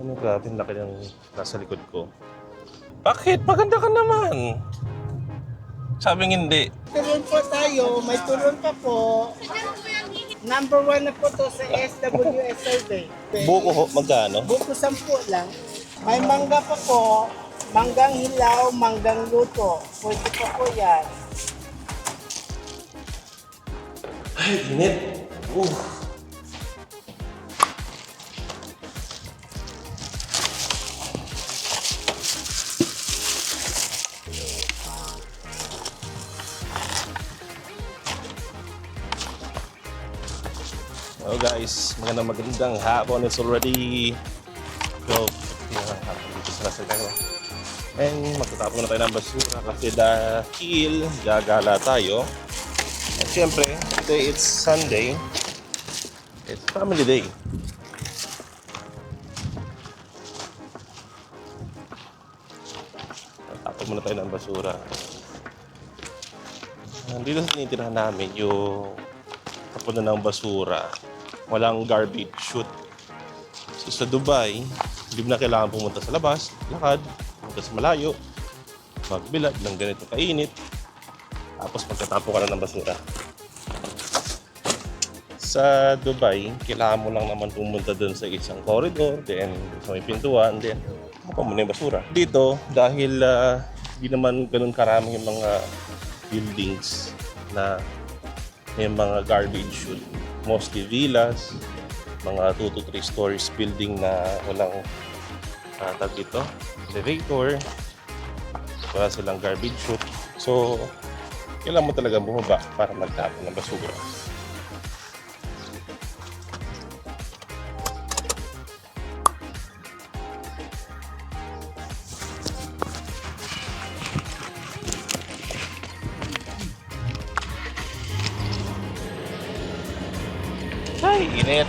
Ano, grabe, ang laki ng nasa likod ko. Bakit? Maganda ka naman. Sabing hindi. Turon po tayo, may turon pa po. Number 1 na po to sa SWS survey. Buko ho, magkano? Buko 10 lang. May mangga pa po, manggang hilaw, manggang luto. Pwede pa po yan. Ay, init. Hello guys, magandang hapon. It's already 12 hapon dito sa Lasal tayo. And magtatapon na tayo ng basura kasi dahil gagala tayo. At syempre, today it's Sunday. It's family day. Tapon muna tayo ng basura. Dito sa tinitirahan namin yung tapunan ng basura. Walang garbage chute. So sa Dubai, hindi mo na kailangan pumunta sa labas, lakad, pumunta sa malayo, magbilad ng ganito kainit, tapos magtatapo ka na ng basura. Sa Dubai, kailangan mo lang naman pumunta dun sa isang corridor, then sa may pintuan, then mukha mo na yung basura. Dito, dahil hindi naman ganun karami yung mga buildings na may mga garbage chute. Mostly villas, mga 2 to 3 stories building na walang tag dito, elevator, wala silang garbage chute. So, kailangan mo talaga bumaba para magtapon ng basura. Ay, init.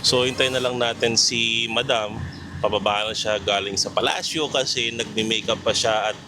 So, hintayin na lang natin si Madam. Pababa na siya galing sa palasyo kasi nagme-makeup pa siya at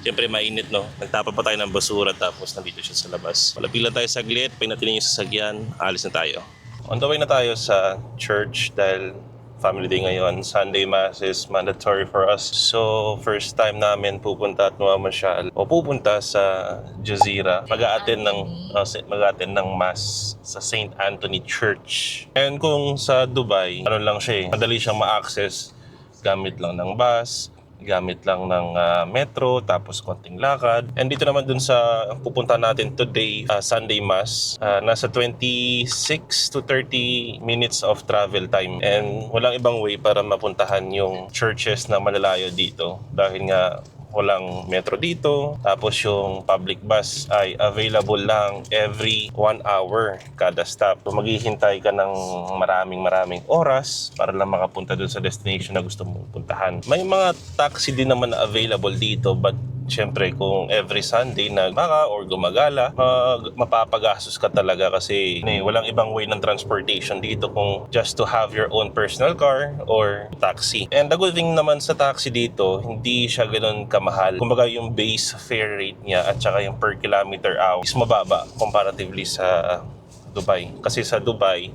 siyempre mainit, no? Nagtapa pa tayo ng basura tapos nandito siya sa labas. Malapit lang tayo saglit, painatin yung sasagyan, alis na tayo. On the way na tayo sa church dahil family day ngayon. Sunday Mass is mandatory for us. So, first time namin pupunta at mamamasyal o pupunta sa Jazeera. Mag-a-attend ng Mass sa St. Anthony Church. And kung sa Dubai, ano lang siya eh, madali siyang ma-access gamit lang ng bus, gamit lang ng metro, tapos konting lakad. And dito naman dun sa pupunta natin today, Sunday Mass, nasa 26 to 30 minutes of travel time. And walang ibang way para mapuntahan yung churches na malalayo dito. Dahil nga walang metro dito, tapos yung public bus ay available lang every 1 hour kada stop. So maghihintay ka ng maraming oras para lang makapunta dun sa destination na gusto mong puntahan. May mga taxi din naman na available dito, but syempre kung every Sunday na baka or gumagala, mapapagastos ka talaga kasi walang ibang way ng transportation dito kung just to have your own personal car or taxi. And the good thing naman sa taxi dito, hindi siya ganoon kamahal. Kumbaga yung base fare rate niya at saka yung per kilometer hour is mababa comparatively sa Dubai. Kasi sa Dubai,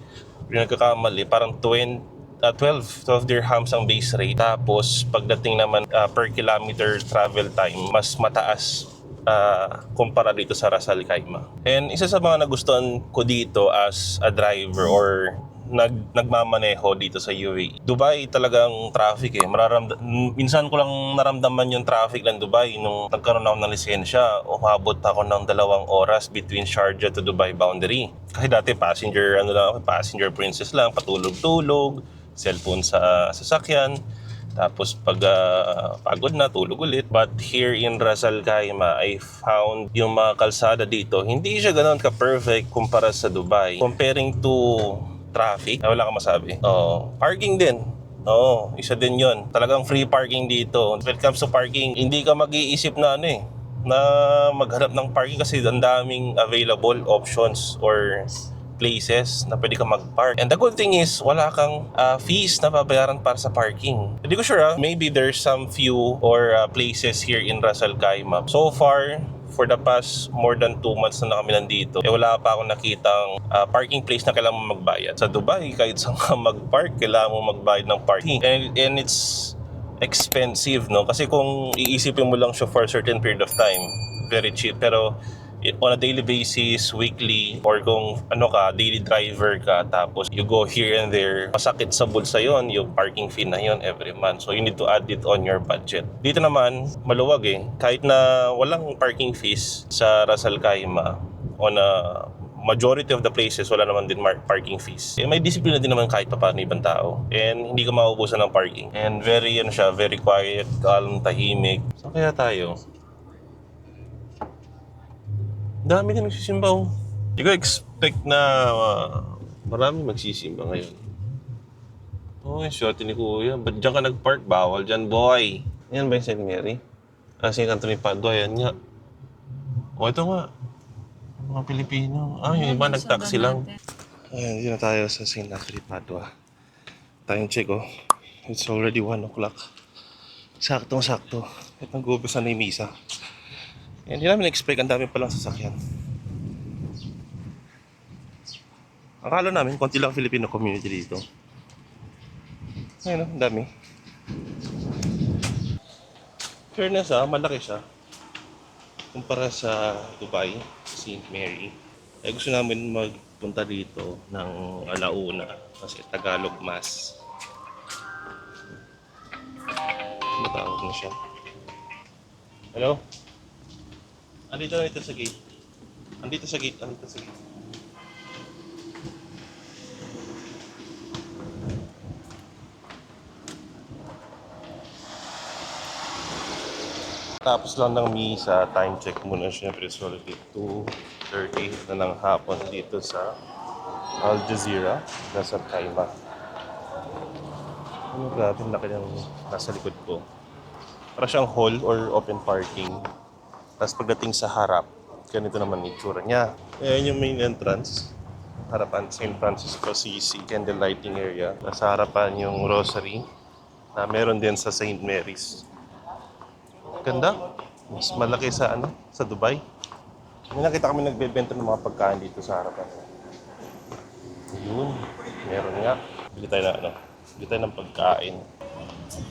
yung nagkakamali, parang 12 dirhams ang base rate. Tapos pagdating naman per kilometer travel time, mas mataas kumpara dito sa Ras Al Khaimah. And isa sa mga nagustuhan ko dito as a driver or nagmamaneho dito sa UAE, Dubai talagang traffic eh. Minsan ko lang naramdaman yung traffic ng Dubai nung nagkaroon ako ng lisensya. Umabot ako ng 2 oras between Sharjah to Dubai boundary. Kasi dati passenger princess lang, patulog-tulog, cellphone sa sasakyan, tapos pag pagod na, tulog ulit. But here in Ras Al Khaimah, I found yung mga kalsada dito, hindi siya ganoon ka-perfect kumpara sa Dubai. Comparing to traffic, wala kang masabi. Parking din. Isa din yon. Talagang free parking dito. When it comes to parking, hindi ka mag-iisip na na maghanap ng parking kasi ang daming available options or places na pwede ka mag-park. And the good thing is, wala kang fees na babayaran para sa parking. Hindi ko sure maybe there's some few or places here in Ras Al Khaimah. So far, for the past more than 2 months na kami nandito, wala pa akong nakitang parking place na kailangan mo magbayad. Sa Dubai, kahit saan ka mag-park, kailangan mo magbayad ng parking. And it's expensive, no? Kasi kung iisipin mo lang siya for a certain period of time, very cheap. Pero on a daily basis, weekly, or kung daily driver ka, tapos you go here and there, masakit sa bulsa yon yung parking fee na yon every month. So you need to add it on your budget. Dito naman, maluwag eh. Kahit na walang parking fees sa Ras Al Khaimah, on a majority of the places, wala naman din parking fees. May disiplina din naman kahit pa paano ibang tao. And hindi ka mauubusan ng parking. And very, very quiet, calm, tahimik. So kaya tayo? Dami din nagsisimba oh. Hindi ko expect na marami magsisimba ngayon. Oh, yung shorty ni Kuya. Ba't dyan ka nag-park? Bawal dyan, boy. Yan ba yung St. Mary? St. Anthony Padua, yan nga. Oh, ito nga. Mga Pilipino. Yung iba nag-taxi lang. Ayan, dito na tayo sa St. Anthony Padua. Time check oh. It's already 1 o'clock. Saktong-sakto. At nag-uubos na yung misa. Hindi namin expect, ang dami palang sasakyan. Akala namin, konti lang Filipino community dito. Ayun, ang dami. Fairness malaki siya. Kumpara sa Dubai, St. Mary. Ay gusto namin magpunta dito ng alauna kasi Tagalog Mass. Matawag na siya. Hello? Andito na ito sa gate. Andito sa gate. Tapos lang ng misa, time check muna siyempre. So, 2:30 na ng hapon dito sa Al Jazeera, Ras Al Khaimah. Grabe, laki ng nasa likod ko. Para siyang hall or open parking. Tapos pagdating sa harap, ganito naman yung itsura niya. Ayan yung main entrance. Harapan, St. Francisco Assisi, candle lighting area. Nasa harapan yung rosary na meron din sa St. Mary's. Ganda. Mas malaki sa sa Dubai. May nakita kami nagbebenta ng mga pagkain dito sa harapan. Yun, meron nga. Bili tayo ng pagkain. Sa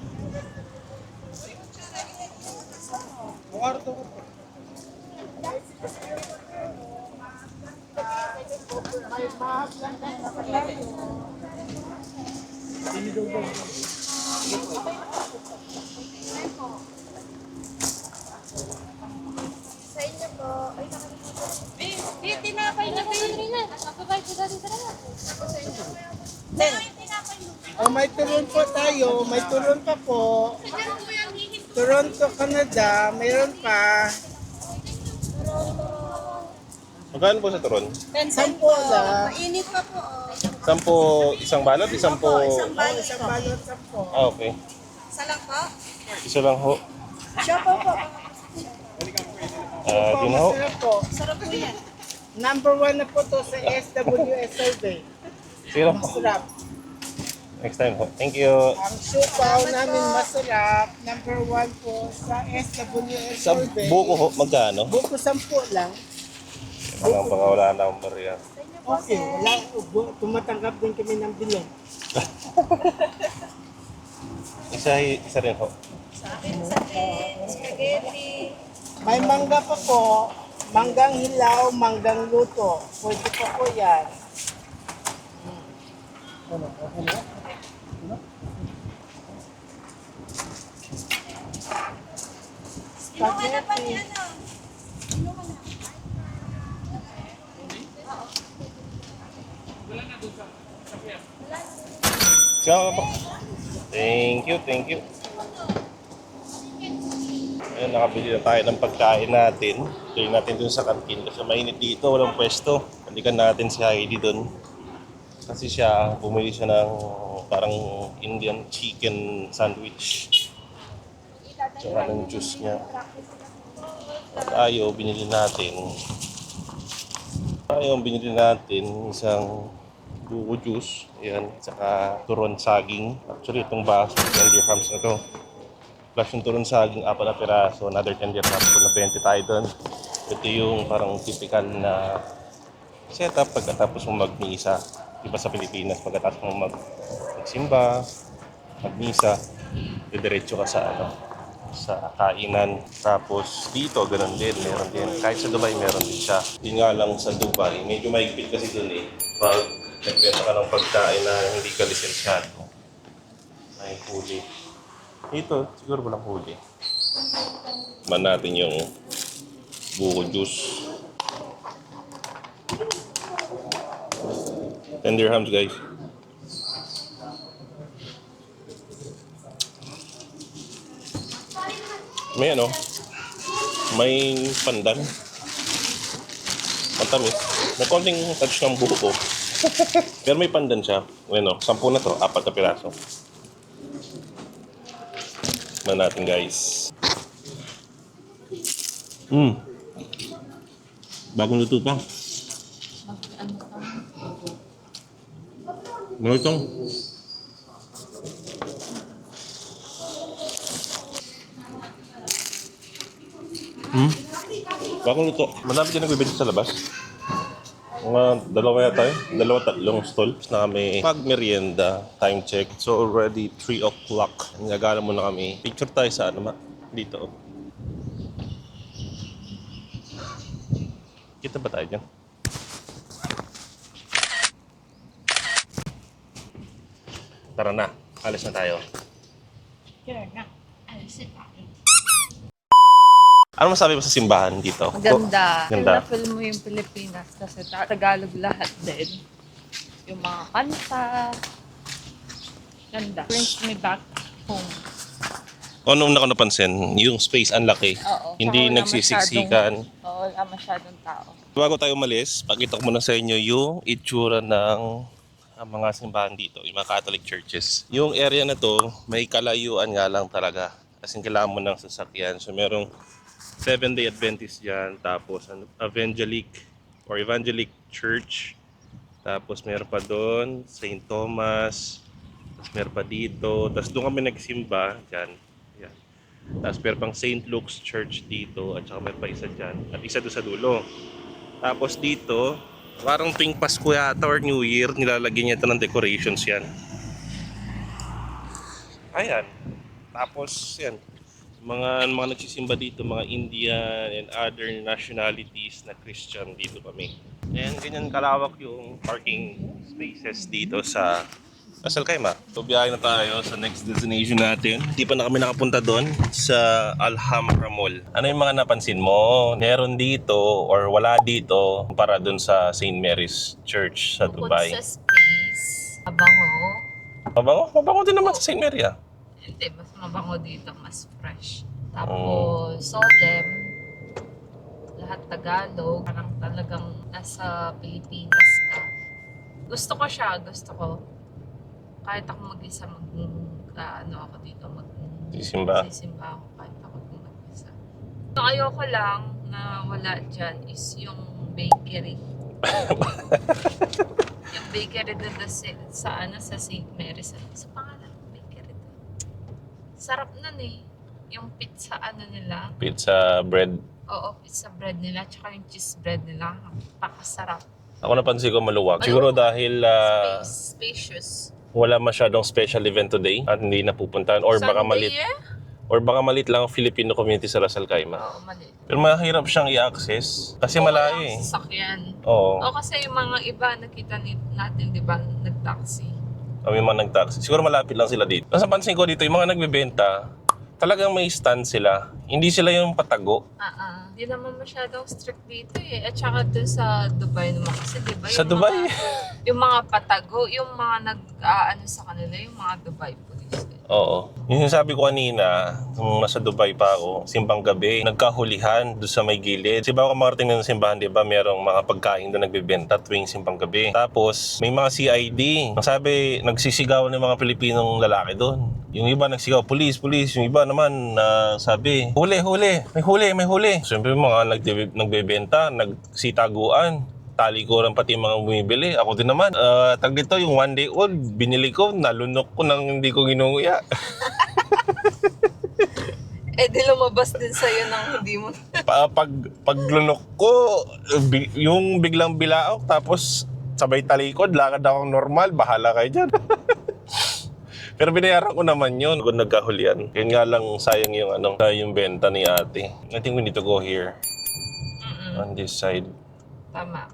inyo po. Ay, nakalimutan. Tinapay na kayo rin na. Nakapabay ko dali talaga. Sa inyo. May turon po tayo. May turon pa po. Toronto, Canada. Mayroon pa. Magkano po sa turon? 10 lang. Mainit pa po. 10, isang balot, isang po... Isang balot 10. Okay. Isa lang po. Isa lang ho. Siya po po. Yun ho. Masarap po. Sarap po yan. Number 1 na po to sa SWS survey. Sige lang po. Masarap. Next time ho. Thank you. Ang siupaw namin masarap. Number 1 po sa SWS Sa survey. buko ho, magkano? Buko 10 lang. Baka wala na akong bariya. Okay, wala. Tumatanggap din kami ng bilog. Isa rin ho. Sa akin, spaghetti. May mangga pa po. Manggang hilaw, manggang luto. Pwede pa po yan. Inuha na pa ni ano. Ciao po. Thank you. Ayun, nakabili na tayo ng pagkain natin. Tuloy natin dun sa kantin kasi mainit dito, walang pwesto. Balikan natin si Heidi dun. Kasi bumili siya ng parang Indian chicken sandwich. Tsaka ng juice niya. At binili natin isang buko juice. Ayan, tsaka turon saging. Actually, itong baso, 10 dirhams na to. Plus yung turon saging, 4 na piraso, another 10 dirhams. So, na 20 tayo doon. Ito yung parang typical na setup pagkatapos mo magmisa. Diba sa Pilipinas, pagkatapos mo magsimba, magmisa, didiretso ka sa sa kainan. Tapos dito, ganun din, meron din. Kahit sa Dubai, meron din siya. Yun nga lang sa Dubai, medyo mahigpit kasi dun eh. Pag nagbenta ka ng pagkain na hindi ka lisensyado, may huli. Dito, siguro walang huli. Man natin yung buko juice. 10 dirhams, guys. May may pandan. Matamis. May konting touch ng buko. Pero may pandan siya. 10 na to, 4 na piraso. Man natin, guys. Bagong luto pa. Malutong. Bagong luto. Marami din nagbibenta sa labas. Mga dalawa yata tatlong stall na kami mag-merienda. Time check. So already 3 o'clock. Nagagala muna kami. Picture tayo sa dito. Kita ba tayo dyan? Tara na. Alis na tayo. Sure na. Alisin tayo. Ano masabi mo sa simbahan dito? Maganda. Ganda. Na-feel mo yung Pilipinas kasi Tagalog lahat din. Yung mga kanta. Ganda. Brings me back home. Nung ako napansin, yung space ang laki. Oo. Hindi Tsaka wala nagsisiksikan. Oo, wala masyadong tao. Bago tayo umalis, pakita ko muna sa inyo yung itsura ng mga simbahan dito, yung mga Catholic churches. Yung area na to, may kalayuan nga lang talaga. Kasi kailangan mo ng sasakyan. So merong Seventh-day Adventist dyan, tapos Evangelic Church, tapos meron pa doon, St. Thomas, tapos meron pa dito, tapos doon kami nagsimba, dyan, yan. Tapos meron pang St. Luke's Church dito, at saka meron pa isa dyan, at isa doon sa dulo. Tapos dito, parang tuwing Pasko yata or New Year, nilalagyan niya ito ng decorations yan. Ayan. Tapos yan, mga nagsisimba dito, mga Indian and other nationalities na Christian dito kami. And ganyan kalawak yung parking spaces dito sa Ras Al Khaimah. So biyahe na tayo sa next destination natin. Hindi pa na kami nakapunta doon sa Al-Hamra Mall. Ano yung mga napansin mo? Meron dito or wala dito para doon sa St. Mary's Church sa Dubai? Bukod sa space, mabango. Mabango? Mabango din naman sa St. Mary ah. Hindi, mas mabango dito, mas fresh. Tapos, solemn, lahat Tagalog, parang talagang nasa Pilipinas ka. Gusto ko siya, gusto ko. Kahit ako mag-isa, ako dito, Sisimba. sisimba ako kahit ako mag-isa. So, ayoko lang na wala dyan is yung bakery. Yung bakery doon sa St. Mary's. Sa pangalan, bakery doon. Sarap nun eh. Yung pizza nila. Pizza bread. Oo, pizza bread nila. Tsaka yung cheese bread nila. Pakasarap. Ako napansin ko maluwag. Siguro dahil Spacious. wala masyadong special event today at hindi napupuntahan or baka malit Sunday, or baka malit lang ang Filipino community sa Ras Al Khaimah. Oo, mali. Pero mahirap siyang i-access kasi malayo eh. Sasakyan. Oo. O kasi yung mga iba nakita natin, di ba, nag-taxi. May mga nag-taxi. Siguro malapit lang sila dito. Nasa pansin ko dito, yung mga nagbebenta, talagang may stand sila. Hindi sila yung patago. Hindi naman masyadong strict dito eh. At saka dun sa Dubai naman kasi, di ba? Sa Dubai? Yung mga patago, yung mga sa kanila, yung mga Dubai police. Oo. Yung sabi ko kanina, nung nasa Dubai pa ako, simbang gabi, nagkahulihan doon sa may gilid. Kasi bago makarating na ng simbahan, di ba, merong mga pagkain doon nagbebenta tuwing simbang gabi. Tapos, may mga CID. Ang sabi, nagsisigawan ng mga Pilipinong lalaki doon. Yung iba nagsigaw, police. Yung iba naman, sabi, huli. May huli. Siyempre, mga nagbebenta, nagsitaguan. Talikuran pati mga bumibili. Ako din naman, tag dito yung 1 day old, binili ko, nalunok ko nang hindi ko ginunguya. Eh, di lumabas din sa'yo nang hindi mo. Paglunok ko, yung biglang bilaok, tapos sabay talikod, lakad akong normal, bahala kayo dyan. Pero binayaran ko naman yun kung nagkahulian. Yun nga lang sayang yung yung benta ni ate. I think we need to go here. On this side. Tama.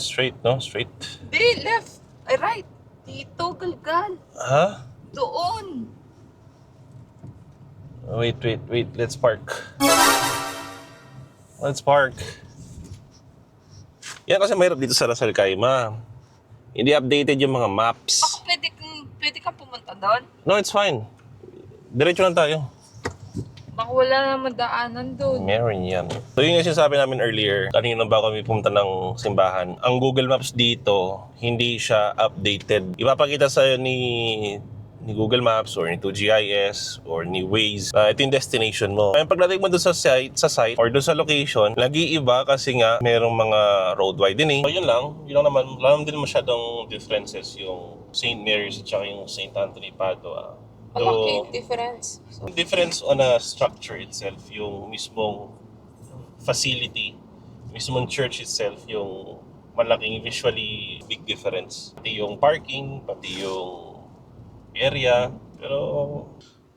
Straight, no? Straight. Di, left. Ay, right. Dito, galgal. Ha? Doon. Wait. Let's park. Yan kasi mahirap dito sa Lasal Kaima. Hindi updated yung mga maps. Baka pwede ka pumunta doon? No, it's fine. Diretso lang tayo. Baka wala naman daanan doon. Meron yan. So yung sinasabi namin earlier, kanina ba kami pumunta ng simbahan, ang Google Maps dito, hindi siya updated. Ipapakita sa'yo ni Google Maps or ni 2GIS or ni Waze ito yung destination mo. Kaya pagdating mo doon sa site or doon sa location, nag-iiba kasi nga merong mga road widening. So yun lang naman. Wala naman din masyadong differences yung St. Mary's at saka yung St. Anthony Padua. Malaki difference. Difference on a structure itself, yung mismong facility, mismong church itself, yung malaking visually big difference. Pati yung parking, pati yung area, pero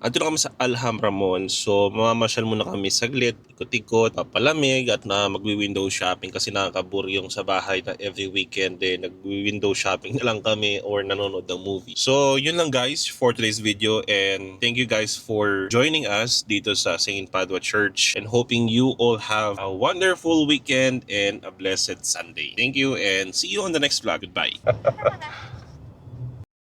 andito na kami sa Alhambra Mall. So mamamasyal muna kami saglit, ikot-ikot, papalamig at na magwi-window shopping kasi nakakabur yung sa bahay na every weekend nagwi-window shopping na lang kami or nanonood ng movie. So yun lang guys for today's video, and thank you guys for joining us dito sa St. Padua Church, and hoping you all have a wonderful weekend and a blessed Sunday. Thank you and see you on the next vlog. Goodbye.